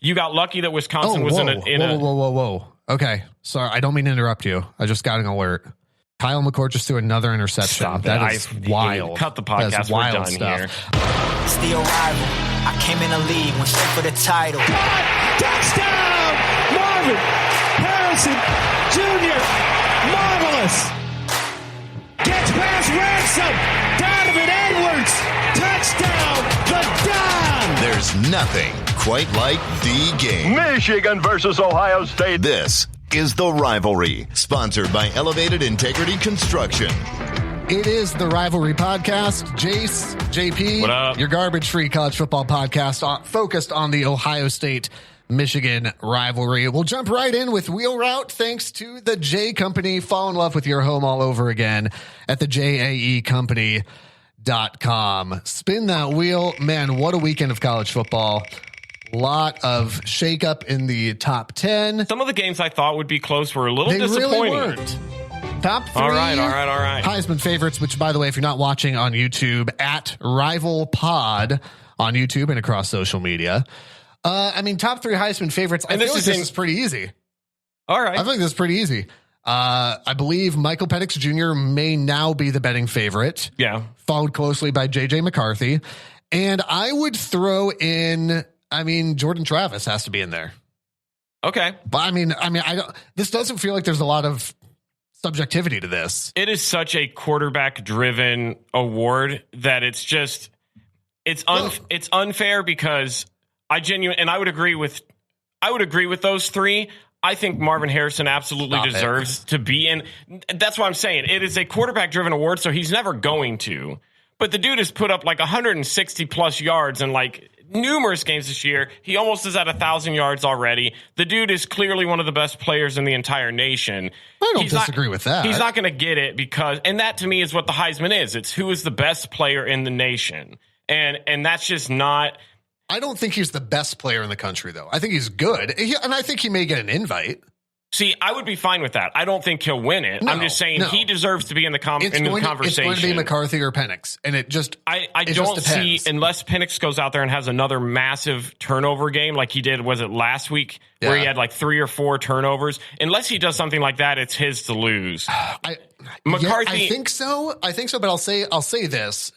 You got lucky that Wisconsin was in a. Whoa. Okay. Sorry. I don't mean to interrupt you. I just got an alert. Kyle McCord just threw another interception. Stop that is wild. Cut the podcast. We're done here. It's the arrival. I came in the league, went straight for the title. Touchdown! Marvin Harrison Jr. Marvelous. Gets past Ransom. Donovan Edwards. Touchdown. The Don. There's nothing quite like the game. Michigan versus Ohio State. This is The Rivalry, sponsored by Elevated Integrity Construction. It is the Rivalry Podcast. Jace, JP, what up? Your garbage-free college football podcast focused on the Ohio State-Michigan rivalry. We'll jump right in with Wheel Route thanks to the J Company. Fall in love with your home all over again at the JAEcompany.com. Spin that wheel. Man, what a weekend of college football. Lot of shakeup in the top 10. Some of the games I thought would be close were a little disappointing. Really weren't. Top 3 all right. Heisman favorites, which, by the way, if you're not watching on YouTube, at Rival Pod on YouTube and across social media. Top 3 Heisman favorites. I feel like this is pretty easy. All right. I think this is pretty easy. I believe Michael Penix Jr. may now be the betting favorite. Yeah. Followed closely by J.J. McCarthy. And I would throw in... Jordan Travis has to be in there. Okay. But this doesn't feel like there's a lot of subjectivity to this. It is such a quarterback driven award that it's unfair because I would agree with those 3. I think Marvin Harrison absolutely deserves to be in. That's what I'm saying. It is a quarterback driven award, so he's never going to. But the dude has put up like 160 plus yards and like numerous games this year. He almost is at 1,000 yards already. The dude is clearly one of the best players in the entire nation. I don't disagree with that. He's not going to get it and that to me is what the Heisman is. It's who is the best player in the nation. And that's just not. I don't think he's the best player in the country, though. I think he's good. And I think he may get an invite. See, I would be fine with that. I don't think he'll win it. I'm just saying he deserves to be in the conversation. It's going to be McCarthy or Penix, and I don't see, unless Penix goes out there and has another massive turnover game like he did, was it last week, where he had like 3 or 4 turnovers? Unless he does something like that, it's his to lose. McCarthy, I think so. But I'll say this.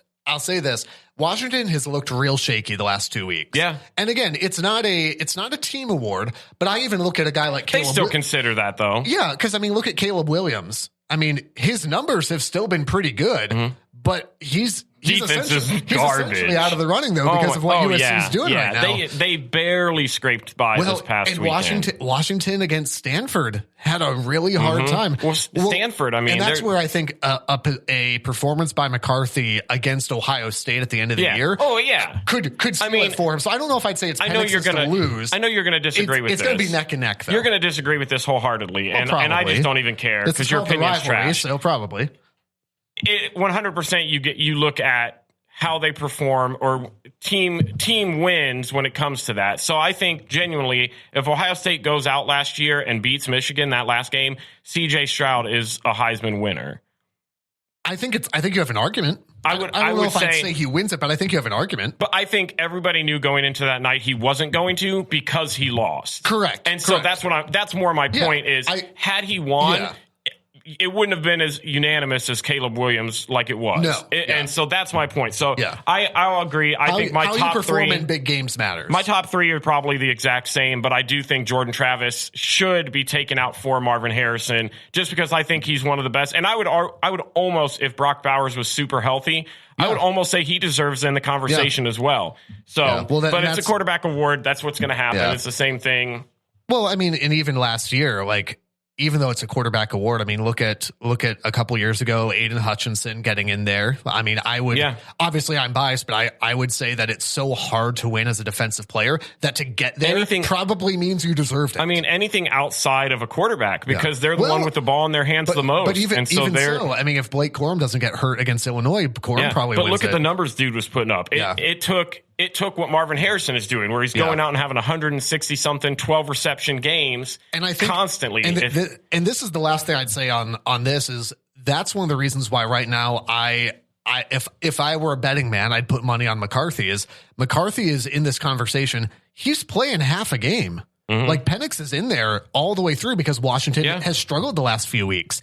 Washington has looked real shaky the last 2 weeks. Yeah. And again, it's not a team award, but I even look at a guy like Caleb. They still consider that though. Yeah. Cause look at Caleb Williams. His numbers have still been pretty good, but he's essentially out of the running though because of what USC is doing right now. They barely scraped by this past weekend. Washington against Stanford had a really hard time. Well, Stanford, and that's where I think a performance by McCarthy against Ohio State at the end of the year, could steal it for him. So I don't know if I'd say it's Penix's to lose. I know you're going to disagree with this. It's going to be neck and neck though. You're going to disagree with this wholeheartedly, and I just don't even care because your opinion's trash. So probably. 100% you look at how they perform or team wins when it comes to that. So I think genuinely, if Ohio State goes out last year and beats Michigan that last game, CJ Stroud is a Heisman winner. I think you have an argument. I don't know if I'd say he wins it, but I think you have an argument. But I think everybody knew going into that night he wasn't going to because he lost. Correct. And so that's more my point is had he won, it wouldn't have been as unanimous as Caleb Williams like it was. No. And so that's my point. So I'll agree. I think my top 3 how you perform in big games matters. My top 3 are probably the exact same, but I do think Jordan Travis should be taken out for Marvin Harrison just because I think he's one of the best. And I would almost, if Brock Bowers was super healthy, I would almost say he deserves in the conversation as well. So, but it's a quarterback award. That's what's going to happen. It's the same thing. Well, and even last year, even though it's a quarterback award, look at a couple years ago, Aiden Hutchinson getting in there. I would, obviously I'm biased, but I would say that it's so hard to win as a defensive player that to get there probably means you deserved it. Anything outside of a quarterback because they're the one with the ball in their hands the most. But even so, if Blake Corum doesn't get hurt against Illinois, Corum probably wins. But look at the numbers dude was putting up. It took what Marvin Harrison is doing, where he's going out and having 160 something, 12 reception games, and I think constantly. And this is the last thing I'd say on this is that's one of the reasons why right now if I were a betting man, I'd put money on McCarthy. Is McCarthy is in this conversation. he's playing half a game. Like Penix is in there all the way through because Washington has struggled the last few weeks.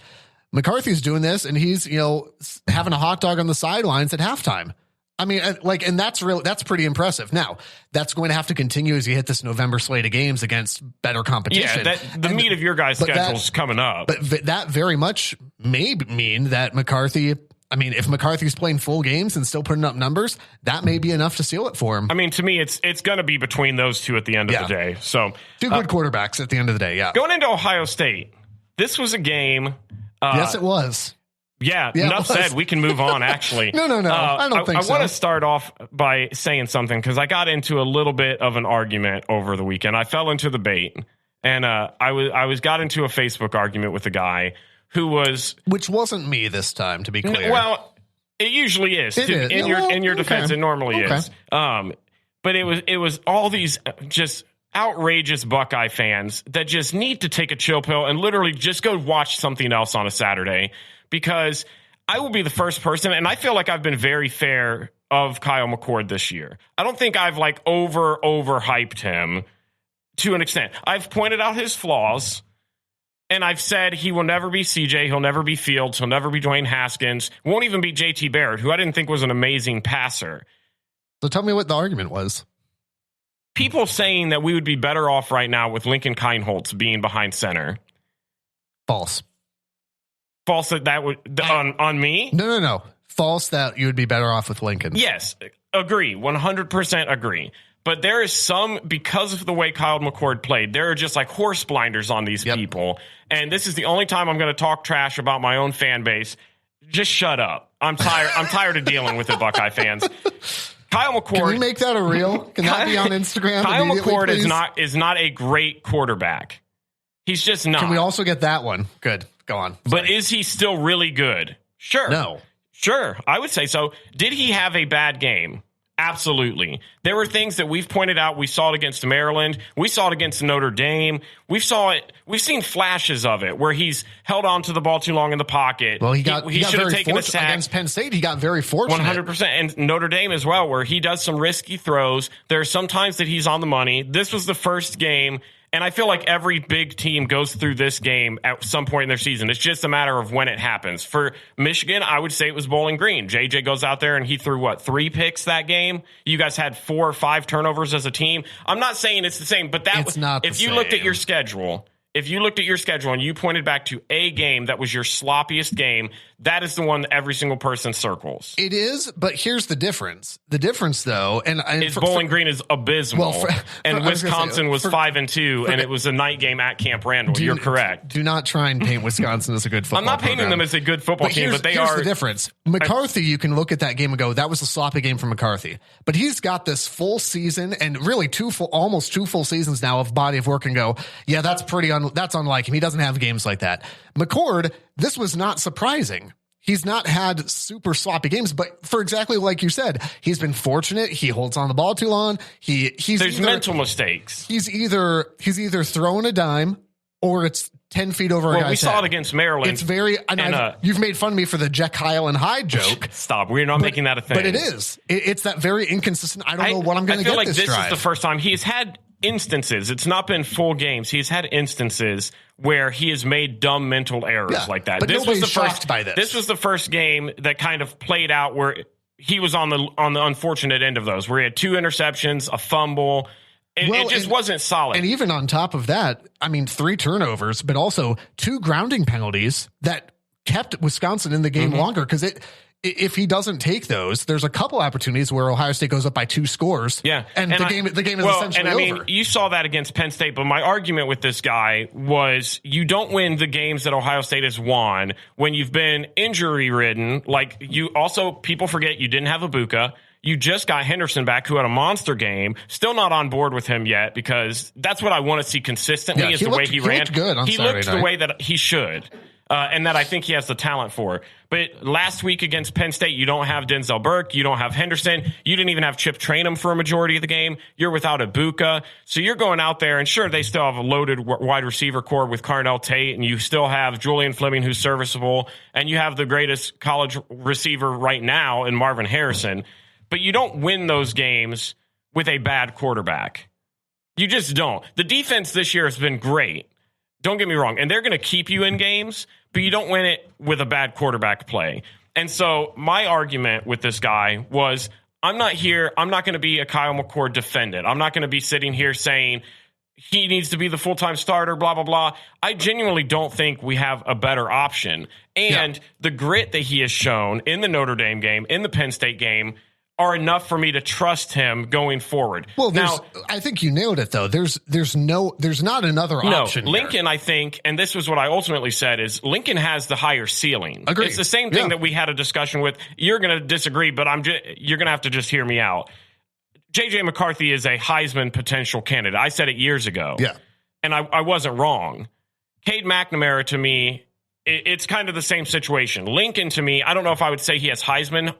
McCarthy's doing this and he's, having a hot dog on the sidelines at halftime. I mean, and that's pretty impressive. Now, that's going to have to continue as you hit this November slate of games against better competition. Yeah, the meat of your guys' schedule's coming up. But that very much may mean that McCarthy, if McCarthy's playing full games and still putting up numbers, that may be enough to seal it for him. I mean, to me, it's going to be between those two at the end of the day. So two good quarterbacks at the end of the day. Yeah. Going into Ohio State, this was a game. Yes, it was. Yeah, enough said. We can move on, actually. No. I don't think so. I want to start off by saying something because I got into a little bit of an argument over the weekend. I fell into the bait, and I got into a Facebook argument with a guy which wasn't me this time, to be clear. Well, it usually is. In your defense, it normally is. But it was all these just outrageous Buckeye fans that just need to take a chill pill and literally just go watch something else on a Saturday, because I will be the first person, and I feel like I've been very fair of Kyle McCord this year. I don't think I've overhyped him to an extent. I've pointed out his flaws. And I've said he will never be CJ, he'll never be Fields, he'll never be Dwayne Haskins, won't even be JT Barrett, who I didn't think was an amazing passer. So tell me what the argument was. People saying that we would be better off right now with Lincoln Kienholz being behind center. False. False that would on me? No. False that you would be better off with Lincoln. Yes, agree. 100% agree. But there is because of the way Kyle McCord played, there are just like horse blinders on these people. And this is the only time I'm going to talk trash about my own fan base. Just shut up. I'm tired. I'm tired of dealing with it, Buckeye fans. Kyle McCord. Can we make that a reel? Can that be on Instagram? Kyle McCord is not a great quarterback. He's just not. Can we also get that one? Good. Go on. Sorry. But is he still really good? Sure. No. Sure. I would say so. Did he have a bad game? Absolutely. There were things that we've pointed out. We saw it against Maryland. We saw it against Notre Dame. We've seen flashes of it where he's held on to the ball too long in the pocket. Well, he should have taken a sack against Penn State. He got very fortunate. 100%. And Notre Dame as well, where he does some risky throws. There are some times that he's on the money. This was the first game. And I feel like every big team goes through this game at some point in their season. It's just a matter of when it happens. For Michigan, I would say it was Bowling Green. JJ goes out there and he threw, 3 picks that game? You guys had 4 or 5 turnovers as a team. I'm not saying it's the same, but it's not if you looked at your schedule, and you pointed back to a game that was your sloppiest game, that is the one that every single person circles. It is, but here's the difference. The difference, though, and Bowling Green is abysmal, and Wisconsin was 5-2, and it was a night game at Camp Randall. You're correct. Do not try and paint Wisconsin as a good football. I'm not painting them as a good football team, but here's the difference. McCarthy, you can look at that game and go, that was a sloppy game for McCarthy, but he's got this full season and really almost 2 full seasons now of body of work and go, yeah, that's that's unlike him. He doesn't have games like that. McCord, this was not surprising. He's not had super sloppy games, but for exactly like you said, he's been fortunate. He holds on the ball too long. There's mental mistakes. He's either throwing a dime or it's 10 feet over a guy's head. We saw it against Maryland. It's very, you've made fun of me for the Jekyll and Hyde joke. Stop. We're not making that a thing. But it is. It's that very inconsistent. I don't know what I'm going to get this drive. I feel like this is the first time he's had instances. It's not been full games. He's had instances where he has made dumb mental errors like that. But nobody's shocked by this. This was the first game that kind of played out where he was on the unfortunate end of those, where he had 2 interceptions, a fumble. It just wasn't solid. And even on top of that, 3 turnovers, but also 2 grounding penalties that kept Wisconsin in the game longer, because if he doesn't take those, there's a couple opportunities where Ohio State goes up by 2 scores. Yeah. And the game is essentially over. You saw that against Penn State, but my argument with this guy was you don't win the games that Ohio State has won when you've been injury ridden. Like, people forget you didn't have Ibuka. You just got Henderson back, who had a monster game. Still not on board with him yet, because that's what I want to see consistently is the way he ran. He looked good on Saturday night. The way that he should. And that I think he has the talent for. But last week against Penn State, you don't have Denzel Burke. You don't have Henderson. You didn't even have Chip Trainum for a majority of the game. You're without Ibuka. So you're going out there, and sure, they still have a loaded wide receiver core with Carnell Tate, and you still have Julian Fleming, who's serviceable, and you have the greatest college receiver right now in Marvin Harrison. But you don't win those games with a bad quarterback. You just don't. The defense this year has been great. Don't get me wrong. And they're going to keep you in games, but you don't win it with a bad quarterback play. And so my argument with this guy was, I'm not going to be a Kyle McCord defendant. I'm not going to be sitting here saying he needs to be the full-time starter, blah, blah, blah. I genuinely don't think we have a better option. And the grit that he has shown in the Notre Dame game, in the Penn State game, are enough for me to trust him going forward. Well, now, I think you nailed it, though. There's not another option. No, Lincoln, I think, and this was what I ultimately said, is Lincoln has the higher ceiling. Agreed. It's the same thing that we had a discussion with. You're going to disagree, but you're going to have to just hear me out. J.J. McCarthy is a Heisman potential candidate. I said it years ago. Yeah. And I wasn't wrong. Cade McNamara, to me, it's kind of the same situation. Lincoln, to me, I don't know if I would say he has Heisman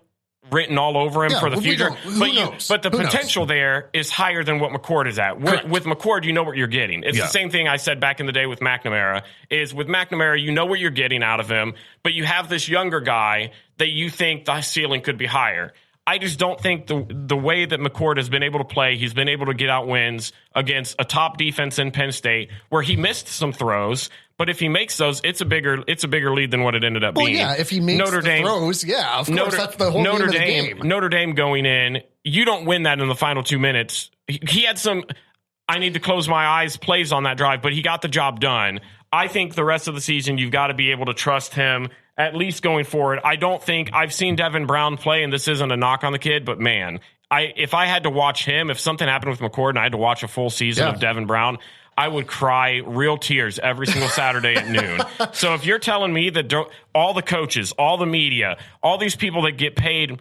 written all over him for the future. But the potential there is higher than what McCord is at. With McCord, you know what you're getting. It's the same thing I said back in the day with McNamara, is with McNamara, you know what you're getting out of him, but you have this younger guy that you think the ceiling could be higher. I just don't think the way that McCord has been able to play, he's been able to get out wins against a top defense in Penn State, where he missed some throws, but if he makes those, it's a bigger lead than what it ended up being. Well, yeah, if he makes throws, of course, that's the whole name of the game. Notre Dame going in, you don't win that in the final 2 minutes. He had some, I need to close my eyes, plays on that drive, but he got the job done. I think the rest of the season, you've got to be able to trust him, at least going forward. I don't think I've seen Devin Brown play, and this isn't a knock on the kid, but man, if I had to watch him, if something happened with McCord and I had to watch a full season of Devin Brown, I would cry real tears every single Saturday at noon. So if you're telling me that all the coaches, all the media, all these people that get paid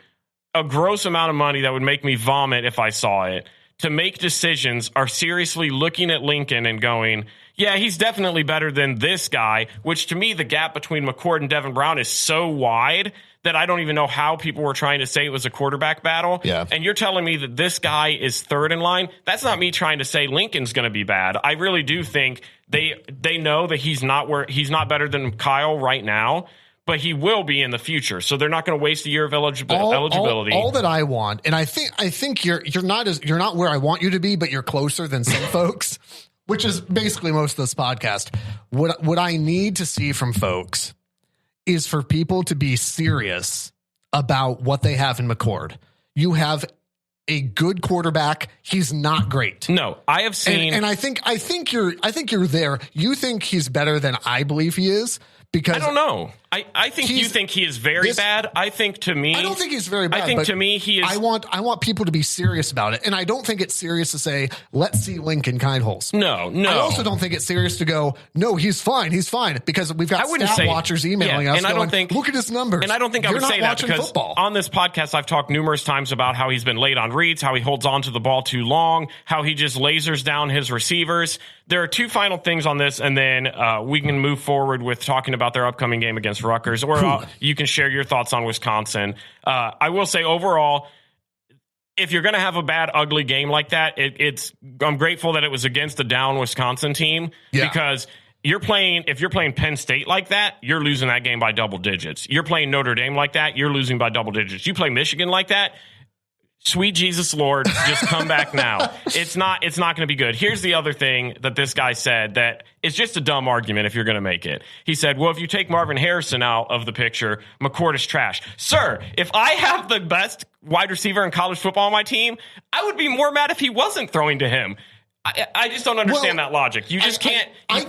a gross amount of money that would make me vomit if I saw it, to make decisions are seriously looking at Lincoln and going, yeah, he's definitely better than this guy, which to me, the gap between McCord and Devin Brown is so wide that I don't even know how people were trying to say it was a quarterback battle. Yeah. And you're telling me that this guy is third in line. That's not me trying to say Lincoln's going to be bad. I really do think they know that he's not better than Kyle right now, but he will be in the future. So they're not going to waste a year of eligibility. All that I want, and I think you're not where I want you to be, but you're closer than some folks, which is basically most of this podcast. What I need to see from folks is for people to be serious about what they have in McCord. You have a good quarterback. He's not great. No, I have seen, and I think you're there. You think he's better than I believe he is. Because I don't know. I think you think he is very bad. I think to me, I don't think he's very bad. I think to me he is. I want people to be serious about it, and I don't think it's serious to say let's see Lincoln Kindholz. No. I also don't think it's serious to go no, he's fine, because we've got stat watchers emailing us, and I don't think look at his numbers. And I don't think I would say that because football. On this podcast I've talked numerous times about how he's been late on reads, how he holds on to the ball too long, how he just lasers down his receivers. There are two final things on this, and then we can move forward with talking about their upcoming game against Rutgers, or you can share your thoughts on Wisconsin. I will say overall, if you're going to have a bad, ugly game like that, I'm grateful that it was against a down Wisconsin team, because if you're playing Penn State like that, you're losing that game by double digits. You're playing Notre Dame like that, you're losing by double digits. You play Michigan like that, sweet Jesus Lord, just come back now. It's not going to be good. Here's the other thing that this guy said that is just a dumb argument if you're going to make it. He said, well, if you take Marvin Harrison out of the picture, McCord is trash. Sir, if I have the best wide receiver in college football on my team, I would be more mad if he wasn't throwing to him. I just don't understand that logic. You just can't. I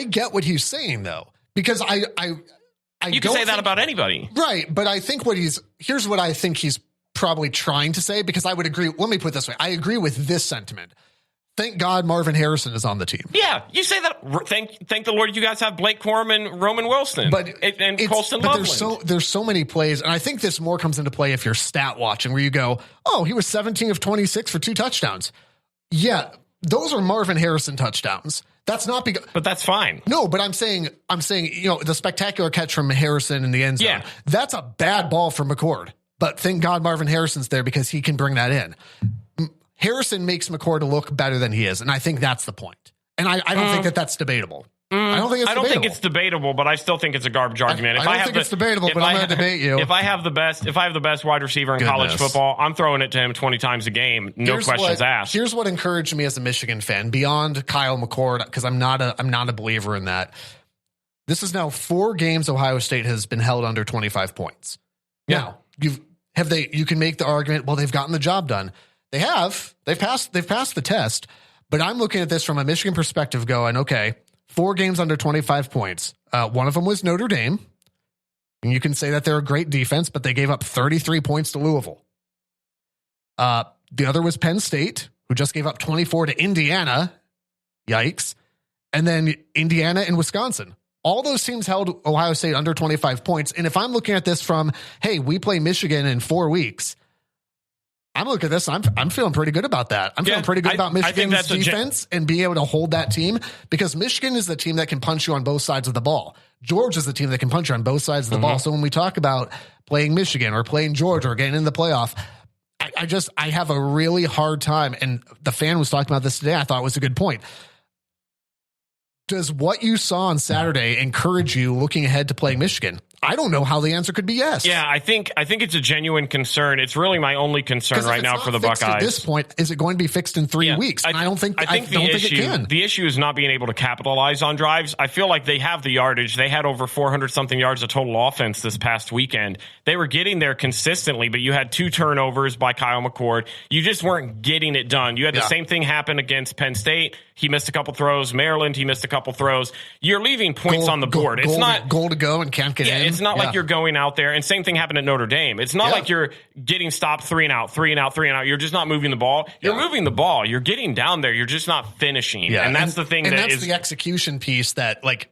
get what he's saying, though, because you can say that about anybody. Right. But I think here's what I think he's probably trying to say, because I would agree. Let me put it this way. I agree with this sentiment. Thank God Marvin Harrison is on the team. Yeah, you say that. Thank the Lord you guys have Blake Corum and Roman Wilson and Colston Loveland. There's so many plays, and I think this more comes into play if you're stat watching, where you go, oh, he was 17 of 26 for 2 touchdowns. Yeah, those are Marvin Harrison touchdowns. That's not because, but that's fine. No, but I'm saying, the spectacular catch from Harrison in the end zone. Yeah. That's a bad ball for McCord. But thank God Marvin Harrison's there because he can bring that in. Harrison makes McCord look better than he is, and I think that's the point. And I don't think that that's debatable. I I don't think it's debatable. think it's debatable, but I still think it's a garbage argument. I don't think it's debatable, but I'm going to debate you. If I have the best wide receiver in college football, I'm throwing it to him 20 times a game, no questions asked. Here's what encouraged me as a Michigan fan beyond Kyle McCord, because I'm not a believer in that. This is now 4 games Ohio State has been held under 25 points. Yeah. Now, you can make the argument, well, they've gotten the job done. They have. They've passed the test. But I'm looking at this from a Michigan perspective going, okay, 4 games under 25 points. One of them was Notre Dame. And you can say that they're a great defense, but they gave up 33 points to Louisville. The other was Penn State, who just gave up 24 to Indiana. Yikes. And then Indiana and Wisconsin. All those teams held Ohio State under 25 points. And if I'm looking at this from, hey, we play Michigan in 4 weeks, I'm looking at this. I'm feeling pretty good about that. I'm feeling pretty good about Michigan's defense and being able to hold that team, because Michigan is the team that can punch you on both sides of the ball. Georgia is the team that can punch you on both sides of the ball. So when we talk about playing Michigan or playing Georgia or getting in the playoff, I have a really hard time. And the fan was talking about this today. I thought it was a good point. Does what you saw on Saturday encourage you looking ahead to playing Michigan? I don't know how the answer could be yes. Yeah, I think it's a genuine concern. It's really my only concern right now for the Buckeyes. At this point, is it going to be fixed in 3 weeks? I don't think it can. The issue is not being able to capitalize on drives. I feel like they have the yardage. They had over 400-something yards of total offense this past weekend. They were getting there consistently, but you had 2 turnovers by Kyle McCord. You just weren't getting it done. You had the same thing happen against Penn State. He missed a couple throws. Maryland, he missed a couple throws. You're leaving points on the board. It's not goal to go and can't get in. It's not like you're going out there, and same thing happened at Notre Dame. It's not like you're getting stopped 3 and out. You're just not moving the ball. You're moving the ball. You're getting down there. You're just not finishing. Yeah. And that's the thing. And that's the execution piece that, like,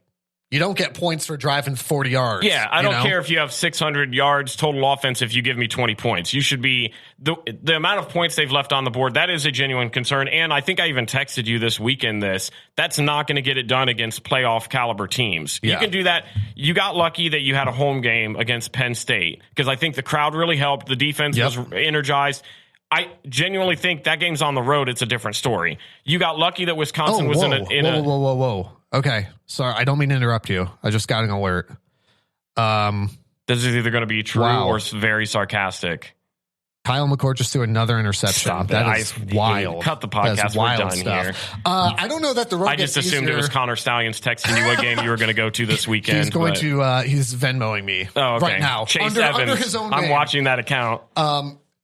you don't get points for driving 40 yards. Yeah, I don't care if you have 600 yards total offense if you give me 20 points. You should be the amount of points they've left on the board. That is a genuine concern. And I think I even texted you this weekend that's not going to get it done against playoff caliber teams. Yeah. You can do that. You got lucky that you had a home game against Penn State, because I think the crowd really helped. The defense was energized. I genuinely think that game's on the road. It's a different story. You got lucky that Wisconsin was in a whoa. Okay. Sorry. I don't mean to interrupt you. I just got an alert. This is either going to be true or very sarcastic. Kyle McCord just threw another interception. Stop that is wild. Cut the podcast. We're done stuff here. I don't know that the road I just assumed it was Connor Stallions texting you what game you were going to go to this weekend. He's going he's Venmoing me right now. Chase Evans. Under his own I'm watching that account.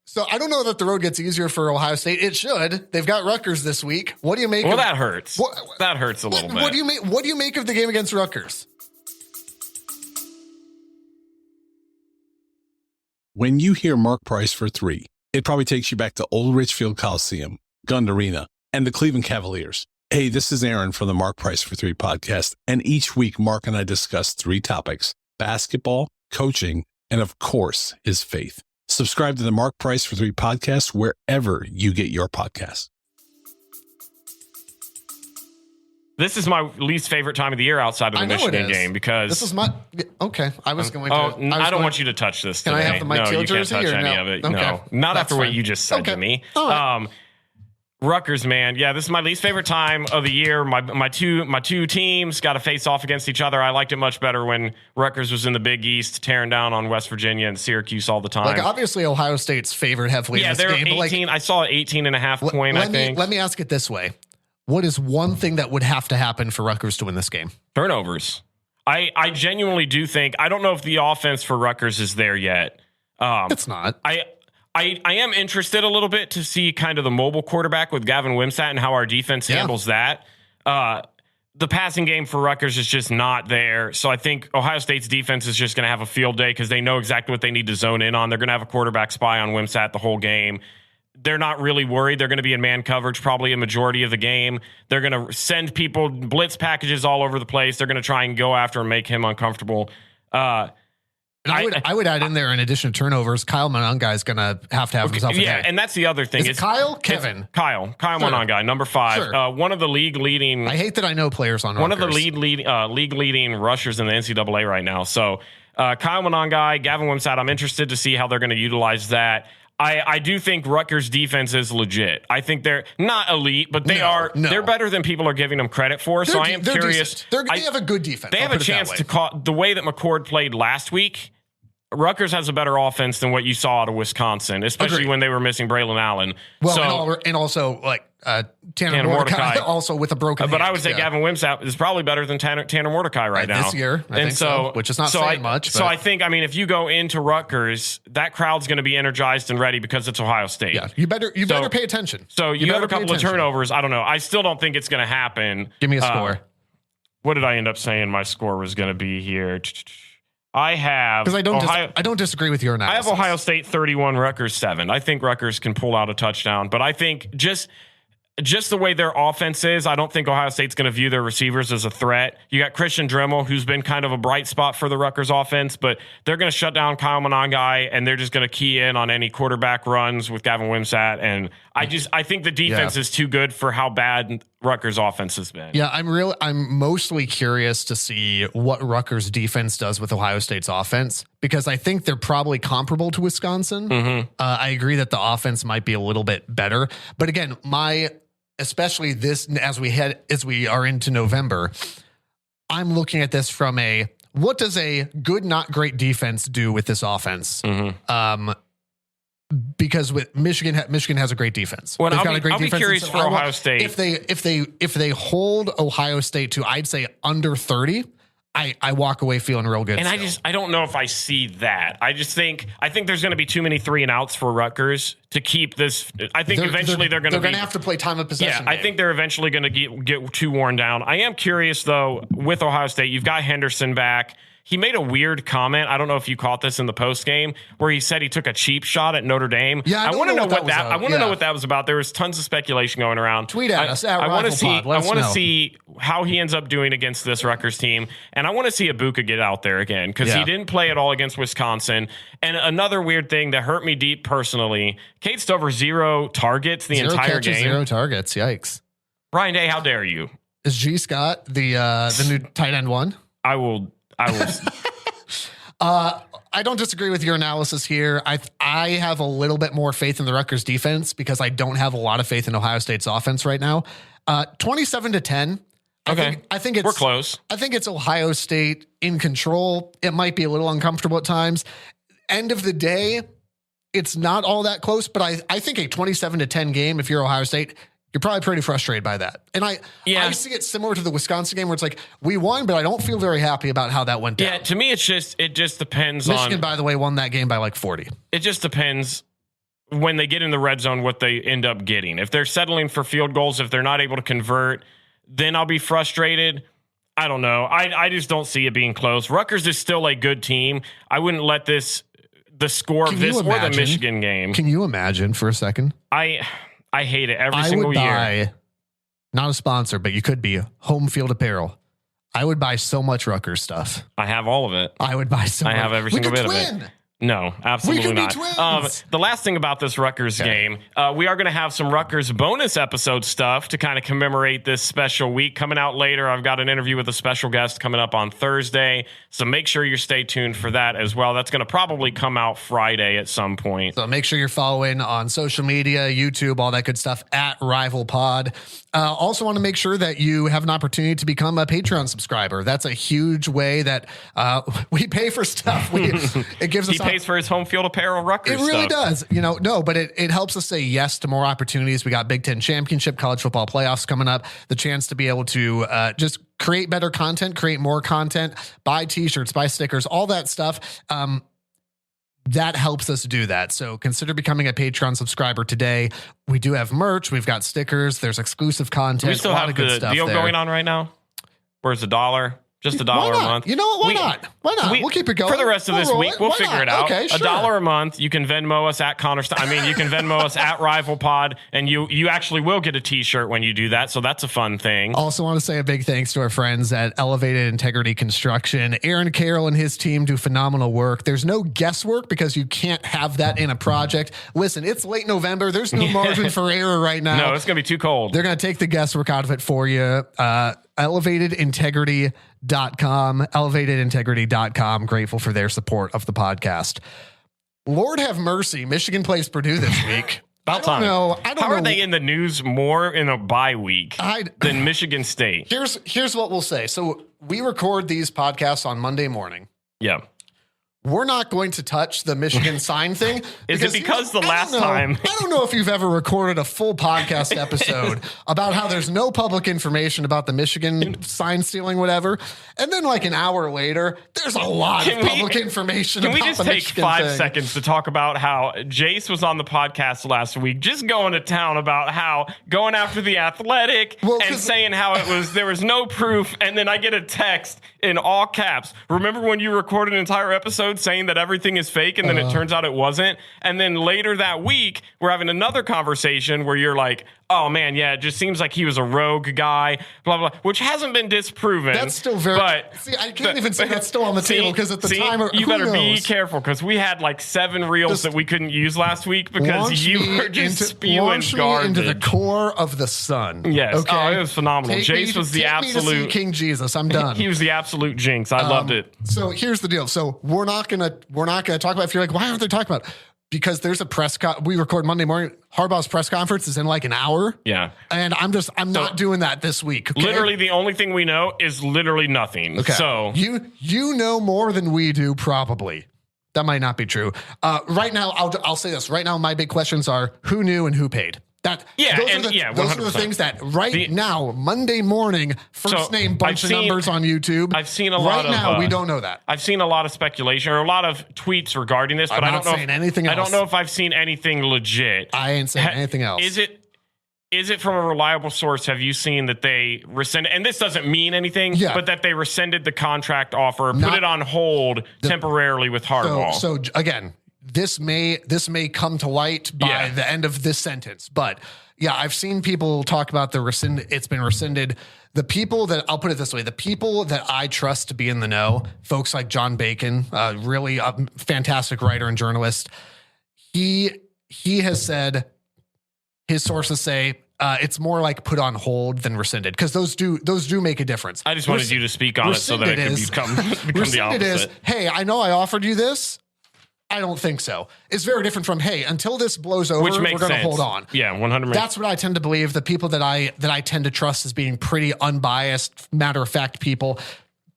So I don't know that the road gets easier for Ohio State. It should. They've got Rutgers this week. What do you make? Well, that hurts. That hurts a little bit. What do you make of the game against Rutgers? When you hear Mark Price for 3, it probably takes you back to Old Richfield Coliseum, Gund Arena, and the Cleveland Cavaliers. Hey, this is Aaron from the Mark Price for 3 podcast, and each week Mark and I discuss 3 topics: basketball, coaching, and of course, his faith. Subscribe to the Mark Price for 3 podcast wherever you get your podcasts. This is my least favorite time of the year outside of the Michigan game, because this is my okay. I don't want you to touch this today. Can I have the Mike Teal jersey? You can't touch any of it. Okay. No, not after what you just said to me. Right. Rutgers, man. Yeah, this is my least favorite time of the year. My two teams got to face off against each other. I liked it much better when Rutgers was in the Big East, tearing down on West Virginia and Syracuse all the time. Like, obviously, Ohio State's favored heavily in this game. Yeah, they're 18. I saw an 18.5 point, I think. Let me ask it this way. What is one thing that would have to happen for Rutgers to win this game? Turnovers. I genuinely do think. I don't know if the offense for Rutgers is there yet. It's not. I am interested a little bit to see kind of the mobile quarterback with Gavin Wimsatt and how our defense handles that. The passing game for Rutgers is just not there. So I think Ohio State's defense is just going to have a field day because they know exactly what they need to zone in on. They're going to have a quarterback spy on Wimsatt the whole game. They're not really worried. They're going to be in man coverage probably a majority of the game. They're going to send people blitz packages all over the place. They're going to try and go after and make him uncomfortable. I would add in there, in addition to turnovers, Kyle Monangai is going to have himself a day. Yeah, and that's the other thing. Is Kyle? Kevin? Kyle Monangai, number 5. Sure. One of the league leading... I hate that I know players on Rutgers. One of the league leading rushers in the NCAA right now. So Kyle Monangai, Gavin Wimsatt, I'm interested to see how they're going to utilize that. I do think Rutgers defense is legit. I think they're not elite, but they're better than people are giving them credit for. So I am curious. They have a good defense. They have a chance to call the way that McCord played last week. Rutgers has a better offense than what you saw out of Wisconsin, especially when they were missing Braylon Allen. Well, and also like Tanner Mordecai also with a broken hand. But I would say Gavin Wimsatt is probably better than Tanner Mordecai right now. This year, I think so, which is not saying much. So I think, if you go into Rutgers, that crowd's going to be energized and ready because it's Ohio State. Yeah, you better pay attention. So you have a couple of turnovers. I don't know. I still don't think it's going to happen. Give me a score. What did I end up saying my score was going to be here? I have because I don't disagree with your analysis. I have Ohio State 31, Rutgers 7. I think Rutgers can pull out a touchdown, but I think just the way their offense is, I don't think Ohio State's going to view their receivers as a threat. You got Christian Dremel, who's been kind of a bright spot for the Rutgers offense, but they're going to shut down Kyle McCord, and they're just going to key in on any quarterback runs with Gavin Wimsatt. And I think the defense is too good for how bad Rutgers offense has been. Yeah, I'm mostly curious to see what Rutgers defense does with Ohio State's offense, because I think they're probably comparable to Wisconsin. I agree that the offense might be a little bit better, but again, especially this as we are into November, I'm looking at this from what does a good, not great defense do with this offense? Because with Michigan has a great defense. Well, I'll be curious for Ohio State if they hold Ohio State to, I'd say, under 30. I walk away feeling real good. And I don't know if I see that. I think there's going to be too many 3 and outs for Rutgers to keep this. I think eventually they're going to have to play time of possession. Yeah, I think they're eventually going to get too worn down. I am curious though with Ohio State. You've got Henderson back. He made a weird comment. I don't know if you caught this in the post game where he said he took a cheap shot at Notre Dame. Yeah, I want to know what that. I want to know what that was about. There was tons of speculation going around. Tweet at us. I want to see how he ends up doing against this Rutgers team, and I want to see Ibuka get out there again because he didn't play at all against Wisconsin. And another weird thing that hurt me deep personally: Cade Stover 0 targets the entire game. 0 targets. Yikes! Ryan Day, how dare you? Is G. Scott the new tight end one? I will. I don't disagree with your analysis here. I have a little bit more faith in the Rutgers defense because I don't have a lot of faith in Ohio State's offense right now. 27-10. Okay. I think it's we're close. I think it's Ohio State in control. It might be a little uncomfortable at times. End of the day, it's not all that close, but I think a 27-10 game, if you're Ohio State, you're probably pretty frustrated by that. And I see it similar to the Wisconsin game where it's like, we won, but I don't feel very happy about how that went down. Yeah, to me, it just depends on... Michigan, by the way, won that game by like 40. It just depends when they get in the red zone what they end up getting. If they're settling for field goals, if they're not able to convert, then I'll be frustrated. I don't know. I just don't see it being close. Rutgers is still a good team. I wouldn't let the score of this or the Michigan game. Can you imagine for a second? I hate it every single year. I would buy, not a sponsor, but you could be Home Field Apparel. I would buy so much Rutgers stuff. I have all of it. I would buy so much. I have every single bit of it. No, absolutely not. The last thing about this Rutgers game, we are going to have some Rutgers bonus episode stuff to kind of commemorate this special week coming out later. I've got an interview with a special guest coming up on Thursday, so make sure you stay tuned for that as well. That's going to probably come out Friday at some point. So make sure you're following on social media, YouTube, all that good stuff at Rival Pod. Also want to make sure that you have an opportunity to become a Patreon subscriber. That's a huge way that we pay for stuff. It gives us pays for his Home Field Apparel Rutgers stuff. It really does. But it helps us say yes to more opportunities. We got Big Ten Championship, college football playoffs coming up, the chance to be able to just create better content, create more content, buy t-shirts, buy stickers, all that stuff. That helps us do that. So consider becoming a Patreon subscriber today. We do have merch. We've got stickers. There's exclusive content. We still have the deal going on right now. Where's $1? Just $1 a month. You know what? Why not? Why not? We'll keep it going. For the rest of this week, we'll figure it out. Okay, sure. $1 a month. You can Venmo us at you can Venmo us at Rival Pod, and you actually will get a t-shirt when you do that. So that's a fun thing. Also want to say a big thanks to our friends at Elevated Integrity Construction. Aaron Carroll and his team do phenomenal work. There's no guesswork because you can't have that in a project. Listen, it's late November. There's no margin for error right now. No, it's going to be too cold. They're going to take the guesswork out of it for you. ElevatedIntegrity.com, ElevatedIntegrity.com. Grateful for their support of the podcast. Lord have mercy. Michigan plays Purdue this week. About time. How are they in the news more in a bye week than Michigan State? Here's what we'll say. So we record these podcasts on Monday morning. Yeah. We're not going to touch the Michigan sign thing. Is it because the last time? I don't know if you've ever recorded a full podcast episode about how there's no public information about the Michigan sign stealing, whatever. And then like an hour later, there's a lot of public information about the Michigan thing. Can we just take 5 seconds to talk about how Jace was on the podcast last week, just going to town about how going after the Athletic and saying how there was no proof. And then I get a text in all caps. Remember when you recorded an entire episode saying that everything is fake and then it turns out it wasn't? And then later that week, we're having another conversation where you're like, oh man, yeah, it just seems like he was a rogue guy, blah, blah, which hasn't been disproven. That's still very, I can't even say that's still on the table because at the time, you better be careful because we had like 7 reels that we couldn't use last week because you were just spewing garbage. Into the core of the sun. Yes. Okay? Oh, it was phenomenal. Jace was the absolute King Jesus. I'm done. He was the absolute jinx. I loved it. So here's the deal. So we're not gonna talk about. If you're like, why aren't they talking about? Because there's a we record Monday morning. Harbaugh's press conference is in like an hour. Yeah. And I'm not doing that this week. Okay? Literally the only thing we know is literally nothing. Okay. So you know more than we do, probably. That might not be true. Right now, I'll say this. Right now, my big questions are who knew and who paid. Those are the things that now, Monday morning, first name bunch of numbers on YouTube. I've seen a lot of... Right now, we don't know that. I've seen a lot of speculation or a lot of tweets regarding this, but I don't know anything else. I don't know if I've seen anything legit. I ain't saying anything else. Is it from a reliable source? Have you seen that they rescinded, and this doesn't mean anything, but that they rescinded the contract offer, put it on hold temporarily with Harbaugh? So again, this may come to light by the end of this sentence, but yeah, I've seen people talk about it's been rescinded. The people that, I'll put it this way, the people that I trust to be in the know, folks like John Bacon, really a fantastic writer and journalist. He has said, his sources say, it's more like put on hold than rescinded because those do make a difference. I just wanted you to speak on it so that it could become the opposite. Is, hey, I know I offered you this. I don't think so. It's very different from, hey, until this blows over, we're going to hold on. Yeah, 100%. That's what I tend to believe. The people that I tend to trust as being pretty unbiased, matter-of-fact people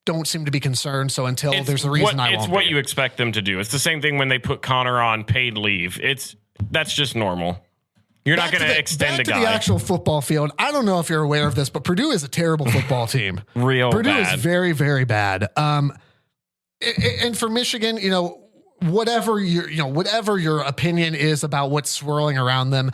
don't seem to be concerned. So until there's a reason I won't It's what you expect them to do. It's the same thing when they put Connor on paid leave. That's just normal. You're not going to extend a guy. The actual football field. I don't know if you're aware of this, but Purdue is a terrible football team. Purdue is very, very bad. And for Michigan, whatever your opinion is about what's swirling around them,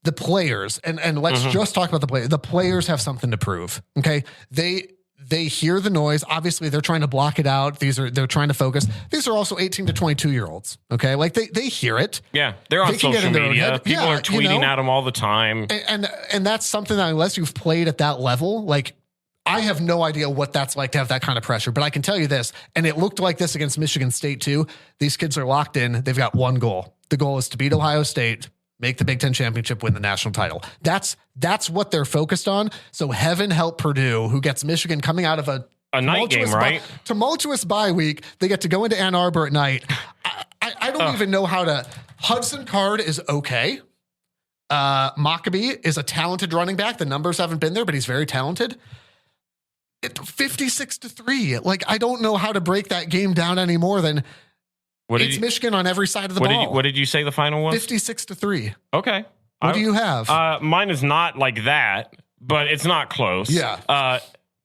the players, and let's just talk about the players. The players have something to prove. Okay. They hear the noise. Obviously they're trying to block it out. They're trying to focus. These are also 18 to 22 year olds. Okay. Like they hear it. Yeah. They're on social media. People are tweeting at them all the time. And that's something that unless you've played at that level, like, I have no idea what that's like to have that kind of pressure, but I can tell you this, and it looked like this against Michigan State too. These kids are locked in. They've got one goal. The goal is to beat Ohio State, make the Big Ten championship, win the national title. That's what they're focused on. So heaven help Purdue, who gets Michigan coming out of a night game, right? Tumultuous bye week. They get to go into Ann Arbor at night. I don't even know how to. Hudson Card is okay. Maccabee is a talented running back. The numbers haven't been there, but he's very talented. 56-3. Like, I don't know how to break that game down any more than Michigan on every side of the ball. What did you say the final was? 56-3. Okay. What do you have? Mine is not like that, but it's not close. Yeah.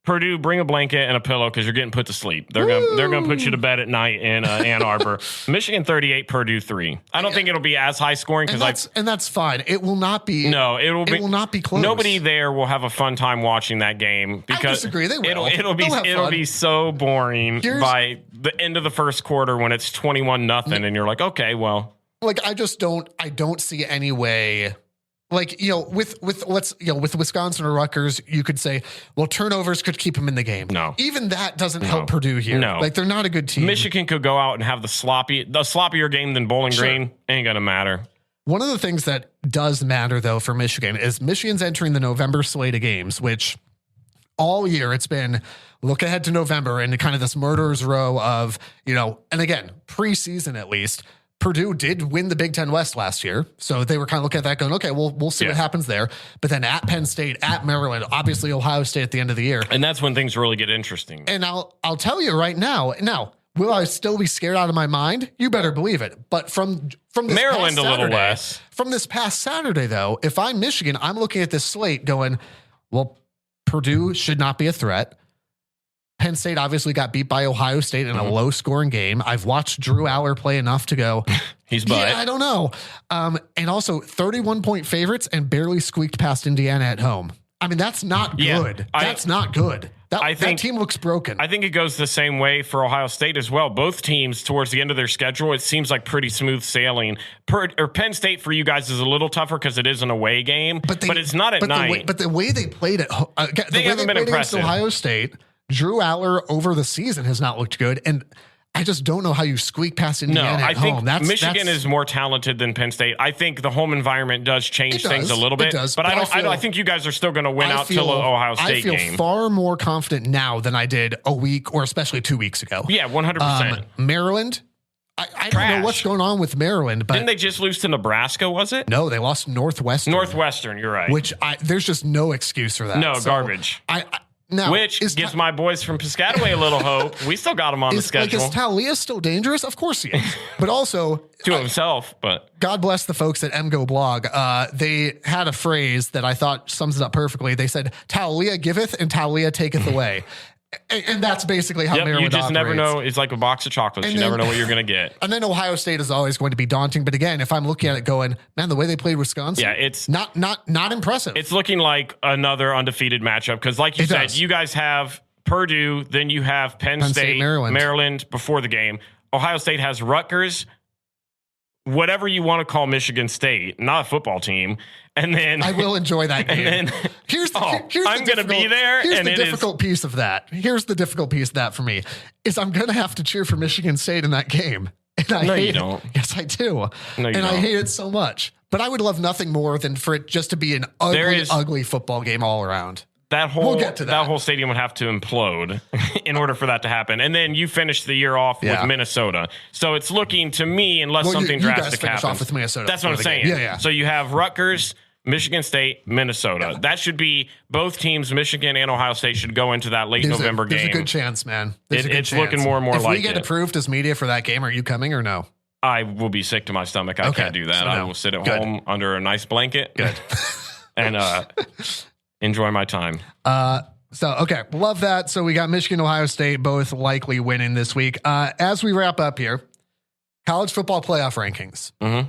Purdue, bring a blanket and a pillow because you're getting put to sleep. They're gonna put you to bed at night in Ann Arbor. Michigan 38, Purdue 3. I don't think it'll be as high scoring because that's fine. It will not be. No, it will not be close. Nobody there will have a fun time watching that game because I disagree. They will. It'll be so boring by the end of the first quarter when it's 21-0 and you're like, okay, well, like I don't see any way. Like, with Wisconsin or Rutgers, you could say, well, turnovers could keep them in the game. No. Even that doesn't help Purdue here. No. Like, they're not a good team. Michigan could go out and have the sloppier game than Bowling Green. Ain't going to matter. One of the things that does matter, though, for Michigan is Michigan's entering the November slate of games, which all year it's been look ahead to November and kind of this murderer's row of, and again, preseason at least, Purdue did win the Big Ten West last year. So they were kind of looking at that going, okay, we'll see what happens there. But then at Penn State, at Maryland, obviously Ohio State at the end of the year. And that's when things really get interesting. And I'll tell you right now, will I still be scared out of my mind? You better believe it. But from this Maryland past Saturday, a little less. From this past Saturday, though, if I'm Michigan, I'm looking at this slate going, well, Purdue should not be a threat. Penn State obviously got beat by Ohio State in a low-scoring game. I've watched Drew Aller play enough to go, he's butt. Yeah, I don't know. And also 31-point favorites and barely squeaked past Indiana at home. I mean, that's not good. That's not good. That team looks broken. I think it goes the same way for Ohio State as well. Both teams, towards the end of their schedule, it seems like pretty smooth sailing. Penn State for you guys is a little tougher because it is an away game, but it's not at night. But the way they played it, they haven't been impressive. Ohio State, Drew Aller over the season has not looked good, and I just don't know how you squeak past Indiana at home. I think Michigan is more talented than Penn State. I think the home environment does change things a little bit. But I think you guys are still going to win out till the Ohio State game. I feel far more confident now than I did a week or especially 2 weeks ago. Yeah, 100%. Maryland, I don't know what's going on with Maryland. But didn't they just lose to Nebraska, was it? No, they lost Northwestern. Northwestern, you're right. Which there's just no excuse for that. No, garbage. Which gives my boys from Piscataway a little hope. We still got them on the schedule. Is Taulia still dangerous? Of course he is. But also to himself. But God bless the folks at MGO Blog. They had a phrase that I thought sums it up perfectly. They said, Taulia giveth and Taulia taketh away. And that's basically how Maryland operates. You just never know. It's like a box of chocolates. You never know what you're going to get. And then Ohio State is always going to be daunting. But again, if I'm looking at it going, man, the way they played Wisconsin, it's not impressive. It's looking like another undefeated matchup because, like you said, you guys have Purdue, then you have Penn State, Maryland before the game. Ohio State has Rutgers, whatever you want to call Michigan State, not a football team. And then I will enjoy that game. And then I'm going to be there. Here's the difficult piece of that. Here's the difficult piece of that for me is I'm going to have to cheer for Michigan State in that game. And I hate you don't. It. Yes, I do. No, you and don't. I hate it so much. But I would love nothing more than for it just to be an ugly football game all around. That whole stadium would have to implode in order for that to happen. And then you finish the year off with Minnesota. So it's looking to me, unless something drastic happens. Off with Minnesota. That's what I'm saying. Yeah. So you have Rutgers, Michigan State, Minnesota. Yeah. That should be both teams, Michigan and Ohio State, should go into that late November game. There's a good chance, man. It's looking more and more like it. If we get approved as media for that game, are you coming or no? I will be sick to my stomach. I can't do that. So I will sit at home under a nice blanket. Good. And enjoy my time. Love that. So we got Michigan, Ohio State, both likely winning this week. As we wrap up here, college football playoff rankings. Mm-hmm.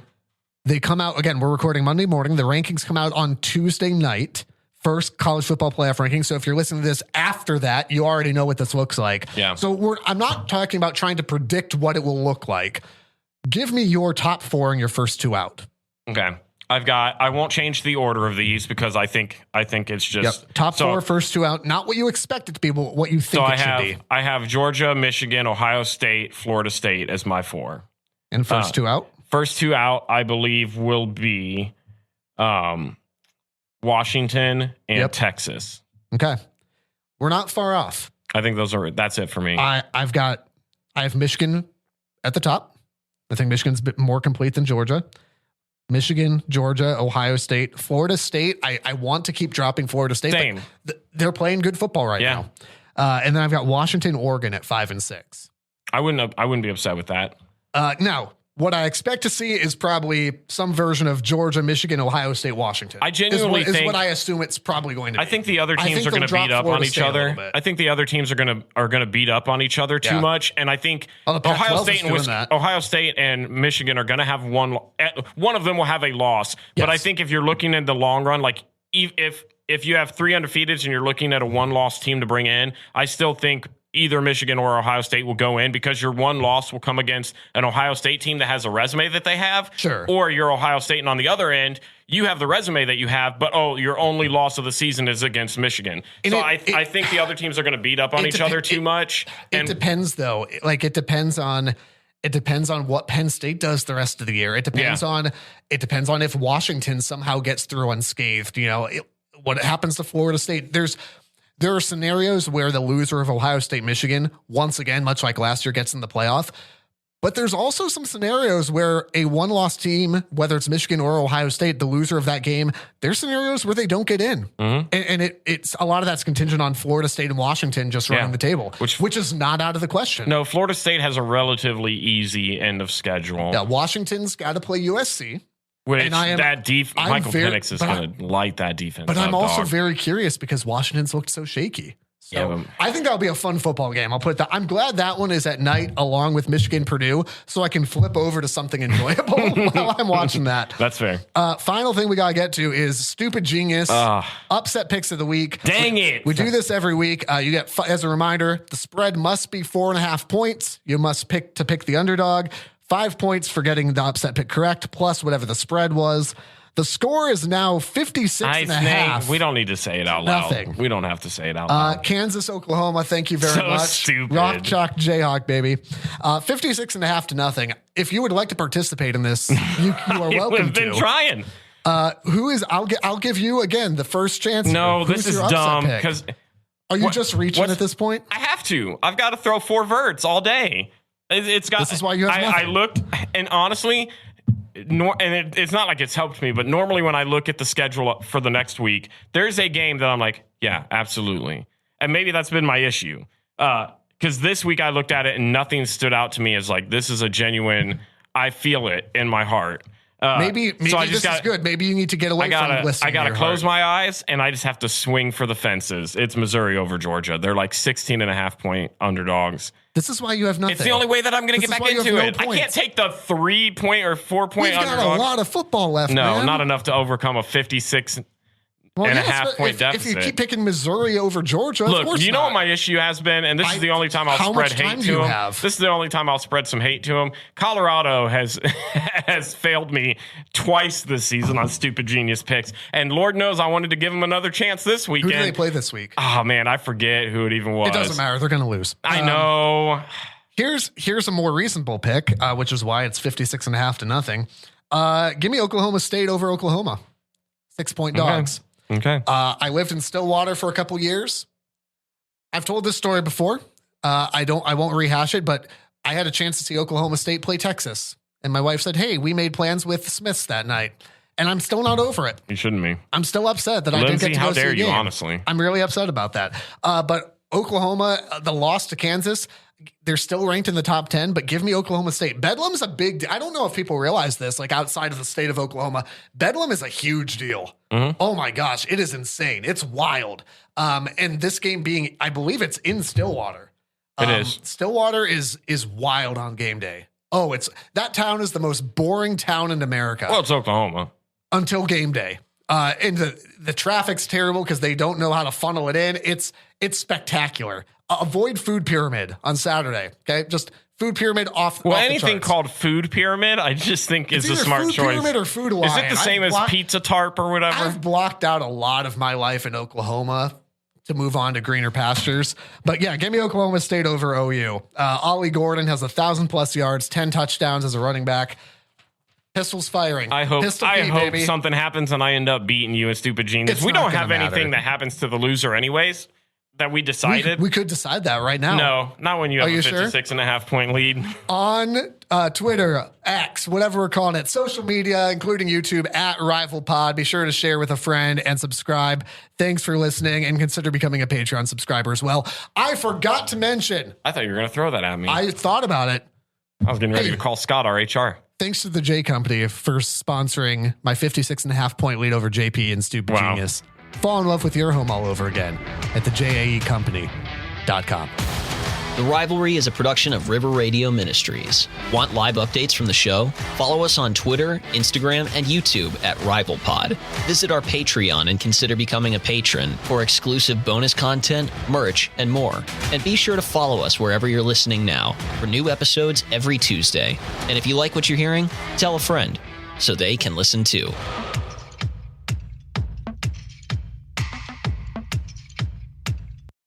They come out, again, we're recording Monday morning. The rankings come out on Tuesday night. First college football playoff rankings. So if you're listening to this after that, you already know what this looks like. Yeah. So I'm not talking about trying to predict what it will look like. Give me your top four and your first two out. Okay. I won't change the order of these because I think it's just top four, first two out. Not what you expect it to be, but what you think it should be. I have Georgia, Michigan, Ohio State, Florida State as my four. And first two out? First two out, I believe, will be Washington and Texas. Okay. We're not far off. I think that's it for me. I have Michigan at the top. I think Michigan's a bit more complete than Georgia. Michigan, Georgia, Ohio State, Florida State. I want to keep dropping Florida State. Same. But they're playing good football right now. And then I've got Washington, Oregon at 5 and 6. I wouldn't be upset with that. Now, what I expect to see is probably some version of Georgia, Michigan, Ohio State, Washington. I genuinely think what I assume it's probably going to be. I think the other teams are going to beat up on each other. I think the other teams are going to beat up on each other too much, and I think Ohio State and Michigan are going to have one of them will have a loss. But I think if you're looking in the long run, like if you have 3 undefeateds and you're looking at a one-loss team to bring in, I still think either Michigan or Ohio State will go in because your one loss will come against an Ohio State team that has a resume that they have. Sure. Or you're Ohio State, and on the other end, you have the resume that you have, but your only loss of the season is against Michigan. So I think the other teams are going to beat up on each other too much. It depends, though. Like it depends on what Penn State does the rest of the year. It depends on if Washington somehow gets through unscathed. What happens to Florida State? There are scenarios where the loser of Ohio State, Michigan, once again, much like last year, gets in the playoff. But there's also some scenarios where a one-loss team, whether it's Michigan or Ohio State, the loser of that game, there's scenarios where they don't get in. And it's a lot of that's contingent on Florida State and Washington just running the table, which is not out of the question. No, Florida State has a relatively easy end of schedule. Yeah, Washington's got to play USC. Which Michael Penix is going to light that defense. But I'm also very curious because Washington's looked so shaky. So I think that'll be a fun football game. I'll put that. I'm glad that one is at night along with Michigan Purdue, so I can flip over to something enjoyable while I'm watching that. That's fair. Final thing we got to get to is Stupid Genius upset picks of the week. Dang it. We do this every week. You get, as a reminder, the spread must be 4.5 points. You must pick the underdog. 5 points for getting the upset pick correct, plus whatever the spread was. The score is now 56.5. We don't need to say it out loud. Nothing. We don't have to say it out loud. Kansas, Oklahoma, thank you very much. Stupid. Rock, chalk, Jayhawk, baby. 56.5 to nothing. If you would like to participate in this, you are welcome to. We've been trying. I'll give you, again, the first chance. No, this is dumb. Because are you just reaching at this point? I have to. I've got to throw 4 verts all day. It's got. This is why you have nothing. I looked, and honestly, it's not like it's helped me, but normally when I look at the schedule for the next week, there's a game that I'm like, yeah, absolutely. And maybe that's been my issue. Because this week I looked at it and nothing stood out to me as like, this is a genuine, I feel it in my heart. Maybe so this is good. Maybe you need to get away from listening. I got to close my eyes and I just have to swing for the fences. It's Missouri over Georgia. They're like 16.5 point underdogs. This is why you have nothing. It's the only way that I'm going to get back into it. I can't take the 3 point or 4 point underdog. We've got a lot of football left, man. Not enough to overcome a 56.5 point deficit. If you keep picking Missouri over Georgia, look, of course you know what my issue has been, and this is the only time I'll spread hate to them. This is the only time I'll spread some hate to them. Colorado has failed me twice this season on Stupid Genius picks, and Lord knows I wanted to give them another chance this weekend. Who do they play this week? Oh man, I forget who it even was. It doesn't matter; they're going to lose. I know. Here's a more reasonable pick, which is why it's 56.5 to nothing. Give me Oklahoma State over Oklahoma. 6-point dogs. Okay. I lived in Stillwater for a couple years. I've told this story before. I won't rehash it, but I had a chance to see Oklahoma State play Texas. And my wife said, hey, we made plans with the Smiths that night. And I'm still not over it. You shouldn't be. I'm still upset that I didn't get to go see a game. How dare you, honestly. I'm really upset about that. But Oklahoma, the loss to Kansas, they're still ranked in the top 10, but give me Oklahoma State. Bedlam's a big I don't know if people realize this, like outside of the state of Oklahoma, Bedlam is a huge deal. Mm-hmm. Oh my gosh, it is insane. It's wild. And this game being, I believe it's in Stillwater. It is. Stillwater is wild on game day. Oh, that town is the most boring town in America. Well, it's Oklahoma. Until game day. And the traffic's terrible because they don't know how to funnel it in. It's spectacular. Avoid Food Pyramid on Saturday. Okay, just Food Pyramid off. Well, off anything called Food Pyramid, I just think is a smart choice. Food Pyramid or Food Lion. Is it the same as Pizza Tarp or whatever? I've blocked out a lot of my life in Oklahoma to move on to greener pastures. But yeah, give me Oklahoma State over OU. Ollie Gordon has 1,000+ yards, 10 touchdowns as a running back. Pistols firing. I hope something happens and I end up beating you in Stupid Genius. We don't have anything that happens to the loser anyways that we decided. We could decide that right now. No, not when you have a 56.5 point lead. On Twitter, X, whatever we're calling it, social media, including YouTube, @RivalPod. Be sure to share with a friend and subscribe. Thanks for listening and consider becoming a Patreon subscriber as well. I forgot to mention. I thought you were going to throw that at me. I thought about it. I was getting ready to call Scott, our HR. Thanks to the J Company for sponsoring my 56.5 point lead over JP and Stupid Genius. Fall in love with your home all over again at thejaecompany.com. The Rivalry is a production of River Radio Ministries. Want live updates from the show? Follow us on Twitter, Instagram, and YouTube @RivalPod. Visit our Patreon and consider becoming a patron for exclusive bonus content, merch, and more. And be sure to follow us wherever you're listening now for new episodes every Tuesday. And if you like what you're hearing, tell a friend so they can listen too.